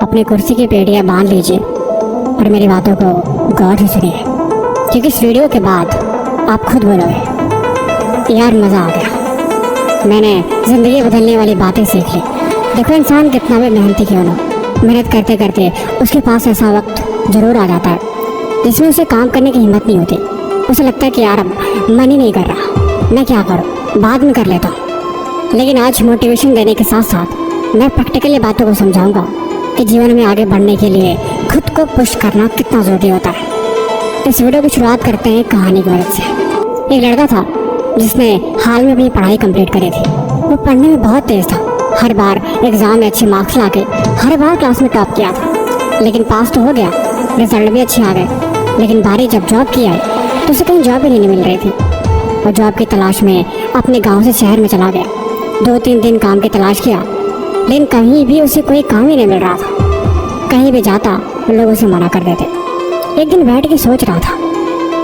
अपनी कुर्सी की पेटियाँ बांध लीजिए और मेरी बातों को गौर से सुनिए, क्योंकि इस वीडियो के बाद आप खुद बोलोगे यार मज़ा आ गया, मैंने ज़िंदगी बदलने वाली बातें सीख ली। देखो इंसान कितना भी मेहनती क्यों ना, मेहनत करते करते उसके पास ऐसा वक्त ज़रूर आ जाता है जिसमें उसे काम करने की हिम्मत नहीं होती। उसे लगता है कि यार अब मन ही नहीं कर रहा, मैं क्या करूँ, बाद में कर लेता हूँ। लेकिन आज मोटिवेशन देने के साथ साथ मैं प्रैक्टिकली बातों को समझाऊंगा कि जीवन में आगे बढ़ने के लिए खुद को पुश करना कितना ज़रूरी होता है। इस वीडियो की शुरुआत करते हैं कहानी की मदद से। एक लड़का था जिसने हाल में अपनी पढ़ाई कंप्लीट करी थी। वो पढ़ने में बहुत तेज़ था, हर बार एग्ज़ाम में अच्छे मार्क्स लाके हर बार क्लास में टॉप किया था। लेकिन पास तो हो गया, रिजल्ट भी अच्छे आ गए, लेकिन बारी जब जॉब की आई तो उसे कहीं जॉब ही नहीं मिल रही थी। और जॉब की तलाश में अपने गांव से शहर में चला गया। 2-3 दिन काम की तलाश किया, लेकिन कहीं भी उसे कोई काम ही नहीं मिल रहा था। कहीं भी जाता लोग उसे मना कर देते। एक दिन बैठ के सोच रहा था,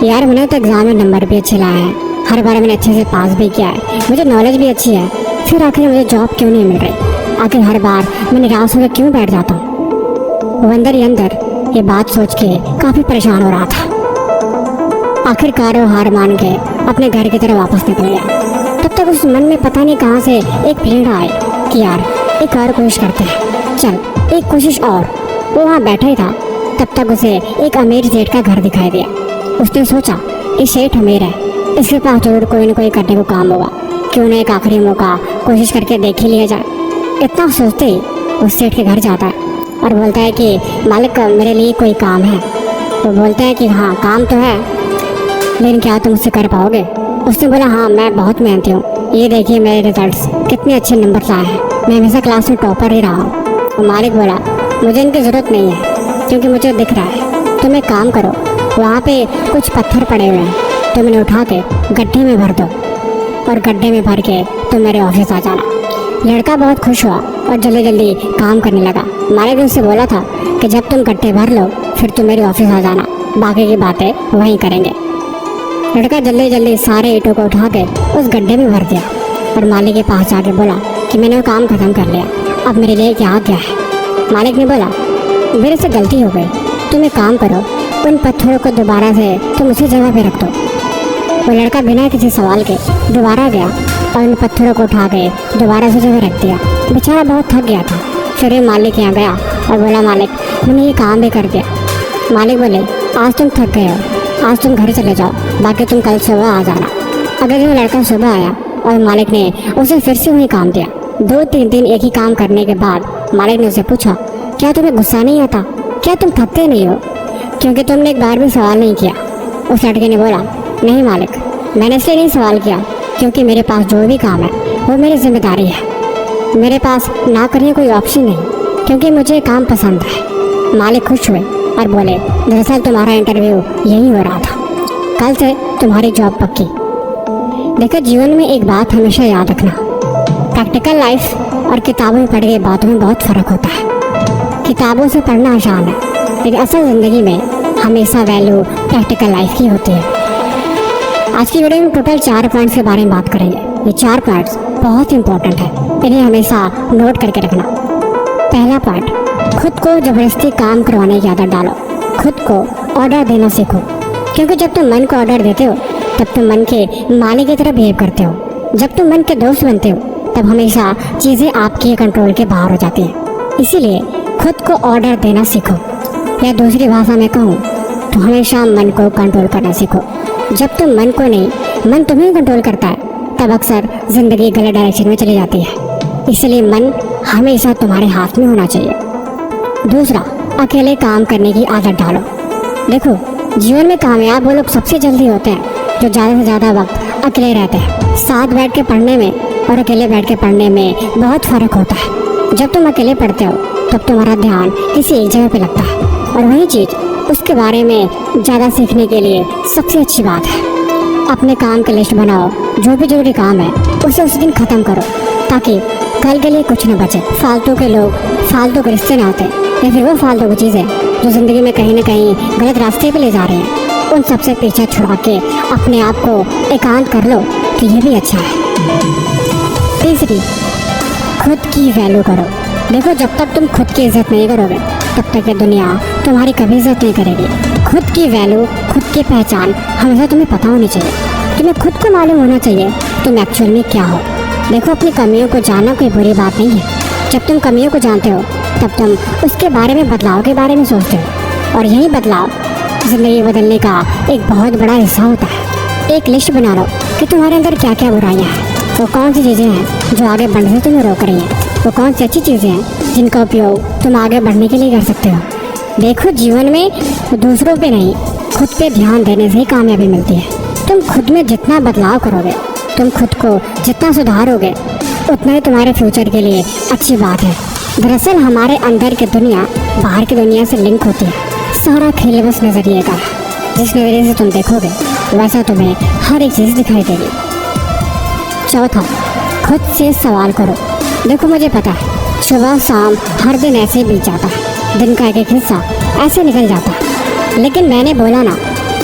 यार मैंने तो एग्ज़ाम में नंबर भी अच्छे लाए हैं, हर बार मैंने अच्छे से पास भी किया है, मुझे नॉलेज भी अच्छी है, फिर आखिर मुझे जॉब क्यों नहीं मिल रही? आखिर हर बार मैं निराश होकर क्यों बैठ जाता हूँ? वो अंदर ही अंदर ये बात सोच के काफ़ी परेशान हो रहा था। आखिरकार वो हार मान के अपने घर की तरफ वापस निकल गया। तब तक उस मन में पता नहीं कहाँ से एक प्रेरणा आई कि यार एक और कोशिश करते हैं, चल एक कोशिश और। वो वहाँ बैठा ही था, तब तक उसे एक अमीर सेठ का घर दिखाई दिया। उसने सोचा कि सेठ अमीर है, इसके पास जरूर कोई न कोई करने को काम होगा, क्यों ना एक आखिरी मौका कोशिश करके देख ही लिया जाए। इतना सोचते ही उस सेठ के घर जाता है और बोलता है कि मालिक मेरे लिए कोई काम है। वो बोलता है कि हाँ काम तो है, लेकिन क्या तुम उससे कर पाओगे? उसने बोला हाँ मैं बहुत मेहनती हूँ, ये देखिए मेरे रिजल्ट्स कितने अच्छे नंबर आए हैं, मैं हमेशा क्लास में टॉपर ही रहा हूँ। तो मालिक बोला मुझे इनकी ज़रूरत नहीं है, क्योंकि मुझे दिख रहा है। तुम एक काम करो, वहाँ पे कुछ पत्थर पड़े हुए हैं, तुम इन्हें उठा के गड्ढे में भर दो और गड्ढे में भर के तुम मेरे ऑफिस आ जाना। लड़का बहुत खुश हुआ और जल्दी जल्दी काम करने लगा। मालिक ने उससे बोला था कि जब तुम गड्ढे भर लो फिर तुम मेरे ऑफिस आ जाना, बाकी की बातें वहीं करेंगे। लड़का जल्दी जल्दी सारे ईंटों को उठा के उस गड्ढे में भर दिया और मालिक के पास जाके बोला कि मैंने वो काम ख़त्म कर लिया, अब मेरे लिए क्या क्या है? मालिक ने बोला मेरे से गलती हो गई, तुम एक काम करो, उन पत्थरों को दोबारा से तुम उसी जगह पे रख दो। वो लड़का बिना किसी सवाल के दोबारा गया और उन पत्थरों को उठा के दोबारा उसी जगह रख दिया। बेचारा बहुत थक गया था। फिर मालिक यहाँ गया और बोला मालिक मैंने ये काम भी कर दिया। मालिक बोले आज तुम थक गए हो, आज तुम घर चले जाओ, बाकी तुम कल सुबह आ जाना। अगले दिन लड़का सुबह आया और मालिक ने उसे फिर से वही काम दिया। 2-3 दिन एक ही काम करने के बाद मालिक ने उसे पूछा क्या तुम्हें गुस्सा नहीं आता, क्या तुम थकते नहीं हो, क्योंकि तुमने एक बार भी सवाल नहीं किया? उस लड़के ने बोला नहीं मालिक, मैंने इसलिए नहीं सवाल किया क्योंकि मेरे पास जो भी काम है वो मेरी जिम्मेदारी है, मेरे पास ना करने कोई ऑप्शन नहीं, क्योंकि मुझे काम पसंद है। मालिक खुश हुए और बोले दरअसल तुम्हारा इंटरव्यू यही हो रहा था, कल से तुम्हारी जॉब पक्की। देखो जीवन में एक बात हमेशा याद रखना, प्रैक्टिकल लाइफ और किताबों में पढ़ी गई बातों में बहुत फ़र्क होता है। किताबों से पढ़ना आसान है, लेकिन असल ज़िंदगी में हमेशा वैल्यू प्रैक्टिकल लाइफ की होती है। आज की वीडियो में टोटल 4 पॉइंट्स के बारे में बात करेंगे। ये 4 पॉइंट्स बहुत इंपॉर्टेंट है, इन्हें हमेशा नोट करके रखना। पहला पॉइंट, खुद को ज़बरदस्ती काम करवाने की आदत डालो। खुद को ऑर्डर देना सीखो, क्योंकि जब तुम मन को ऑर्डर देते हो तब तुम मन के मालिक की तरह बिहेव करते हो। जब तुम मन के दोस्त बनते हो तब हमेशा चीज़ें आपके कंट्रोल के बाहर हो जाती हैं। इसीलिए खुद को ऑर्डर देना सीखो, या दूसरी भाषा में कहूँ तो हमेशा मन को कंट्रोल करना सीखो। जब तुम मन को नहीं, मन तुम्हें कंट्रोल करता है, तब अक्सर ज़िंदगी गलत डायरेक्शन में चली जाती है। इसलिए मन हमेशा तुम्हारे हाथ में होना चाहिए। दूसरा, अकेले काम करने की आदत डालो। देखो जीवन में कामयाब वो लोग सबसे जल्दी होते हैं जो ज़्यादा से ज़्यादा वक्त अकेले रहते हैं। साथ बैठ के पढ़ने में और अकेले बैठ के पढ़ने में बहुत फ़र्क होता है। जब तुम अकेले पढ़ते हो तब तुम्हारा ध्यान किसी एक जगह पे लगता है, और वही चीज़ उसके बारे में ज़्यादा सीखने के लिए सबसे अच्छी बात है। अपने काम की लिस्ट बनाओ, जो भी जरूरी काम है उसे उस दिन ख़त्म करो, ताकि कल के लिए कुछ न बचे। फालतू के लोग, फालतू के रिश्ते ना होते, या फिर वो फालतू की चीज़ें जो ज़िंदगी में कहीं ना कहीं गलत रास्ते पे ले जा रही हैं, उन सबसे पीछे छुड़ा के अपने आप को एकांत कर लो तो ये भी अच्छा है। तीसरी, खुद की वैल्यू करो। देखो जब तक तुम खुद की इज्जत नहीं करोगे तब तक ये दुनिया तुम्हारी कभी इज्जत नहीं करेगी। खुद की वैल्यू, खुद की पहचान हमेशा तुम्हें पता होनी चाहिए। तुम्हें खुद को मालूम होना चाहिए तुम एक्चुअल में क्या हो। देखो, अपनी कमियों को जानना कोई बुरी बात नहीं है। जब तुम कमियों को जानते हो तब तुम उसके बारे में, बदलाव के बारे में सोचते हो, और यही बदलाव ज़िंदगी बदलने का एक बहुत बड़ा हिस्सा होता है। एक लिस्ट बना लो कि तुम्हारे अंदर क्या क्या बुराइयाँ हैं, वो कौन सी चीज़ें हैं जो आगे बढ़ने से तुम्हें रोक रही हैं, वो कौन सी अच्छी चीज़ें हैं जिनका उपयोग तुम आगे बढ़ने के लिए कर सकते हो। देखो, जीवन में दूसरों पे नहीं, खुद पे ध्यान देने से ही कामयाबी मिलती है। तुम खुद में जितना बदलाव करोगे, तुम खुद को जितना सुधारोगे, उतना ही तुम्हारे फ्यूचर के लिए अच्छी बात है। दरअसल हमारे अंदर की दुनिया बाहर की दुनिया से लिंक होती है। सारा खेल बस नज़रिए का है। जिस नज़रिए से तुम देखोगे वैसा तुम्हें हर एक चीज़ दिखाई देगी। चौथा, खुद से सवाल करो। देखो, मुझे पता है सुबह शाम हर दिन ऐसे ही बीत जाता है, दिन का एक एक हिस्सा ऐसे निकल जाता है, लेकिन मैंने बोला ना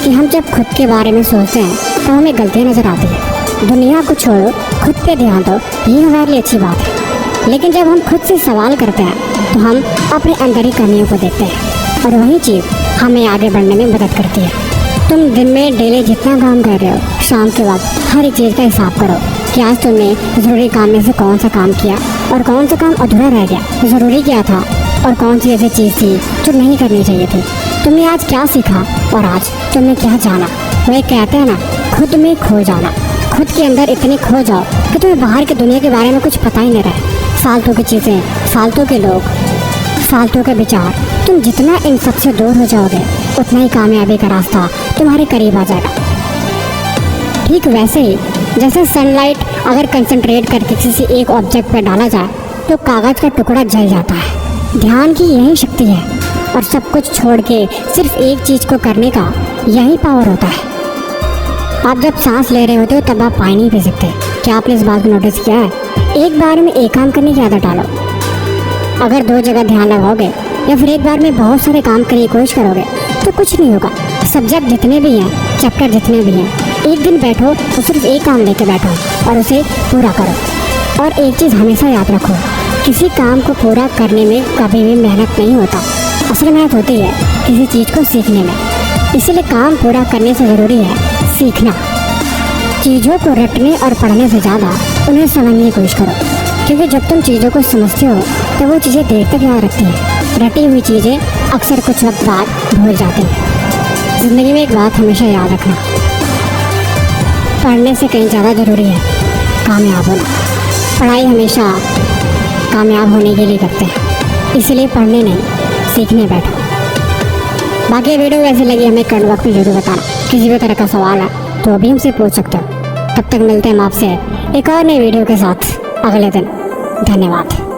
कि हम जब खुद के बारे में सोचते हैं तो हमें गलतियाँ नज़र आती है। दुनिया को छोड़ो, खुद पे ध्यान दो, ये हमारे लिए अच्छी बात है। लेकिन जब हम खुद से सवाल करते हैं तो हम अपने अंदर ही कमियों को देखते हैं, और वही चीज़ हमें आगे बढ़ने में मदद करती है। तुम दिन में डेली जितना काम कर रहे हो, शाम के वक्त हर एक चीज़ का हिसाब करो कि आज तुमने ज़रूरी काम में से कौन सा काम किया और कौन सा काम अधूरा रह गया, ज़रूरी क्या था और कौन सी ऐसी चीज़ थी जो नहीं करनी चाहिए थी। तुमने आज क्या सीखा और आज तुमने क्या जाना। वही कहते हैं ना, खुद में खो जाना। खुद के अंदर इतने खो जाओ कि तुम्हें बाहर की दुनिया के बारे में कुछ पता ही नहीं रहे। फालतू की चीज़ें, फालतू के लोग, फालतू के विचार, तुम जितना इन सब से दूर हो जाओगे उतना ही कामयाबी का रास्ता तुम्हारे करीब आ जाएगा। ठीक वैसे ही जैसे सनलाइट अगर कंसंट्रेट करके किसी एक ऑब्जेक्ट पर डाला जाए तो कागज़ का टुकड़ा जल जाता है। ध्यान की यही शक्ति है, और सब कुछ छोड़ के सिर्फ एक चीज़ को करने का यही पावर होता है। आप जब सांस ले रहे होते हो तब आप पानी नहीं पी सकते। क्या आपने इस बात को नोटिस किया है? एक बार में एक काम करने की आदत डालो। अगर दो जगह ध्यान लगाओगे या फिर एक बार में बहुत सारे काम करने की कोशिश करोगे तो कुछ नहीं होगा। सब्जेक्ट जितने भी हैं, चैप्टर जितने भी हैं, एक दिन बैठो तो सिर्फ एक काम लेके बैठो और उसे पूरा करो। और एक चीज़ हमेशा याद रखो, किसी काम को पूरा करने में कभी भी मेहनत नहीं होता। असल मेहनत होती है किसी चीज़ को सीखने में। इसलिए काम पूरा करने से ज़रूरी है सीखना। चीज़ों को रटने और पढ़ने से ज़्यादा उन्हें समझने की कोशिश करो, क्योंकि जब तुम चीज़ों को समझते हो तो वो चीज़ें देर तक याद रखती हैं। रटी हुई चीज़ें अक्सर कुछ वक्त बाद भूल जाती हैं। ज़िंदगी में एक बात हमेशा याद रखना, पढ़ने से कहीं ज़्यादा ज़रूरी है कामयाब होना। पढ़ाई हमेशा कामयाब होने के लिए करते हैं, इसलिए पढ़ने नहीं, सीखने बैठो। बाकी वीडियो कैसी लगी हमें कमेंट बॉक्स में जरूर बताना। किसी भी तरह का सवाल है तो अभी हमसे पूछ सकते हो। तब तक मिलते हैं हम आपसे एक और नई वीडियो के साथ अगले दिन। धन्यवाद।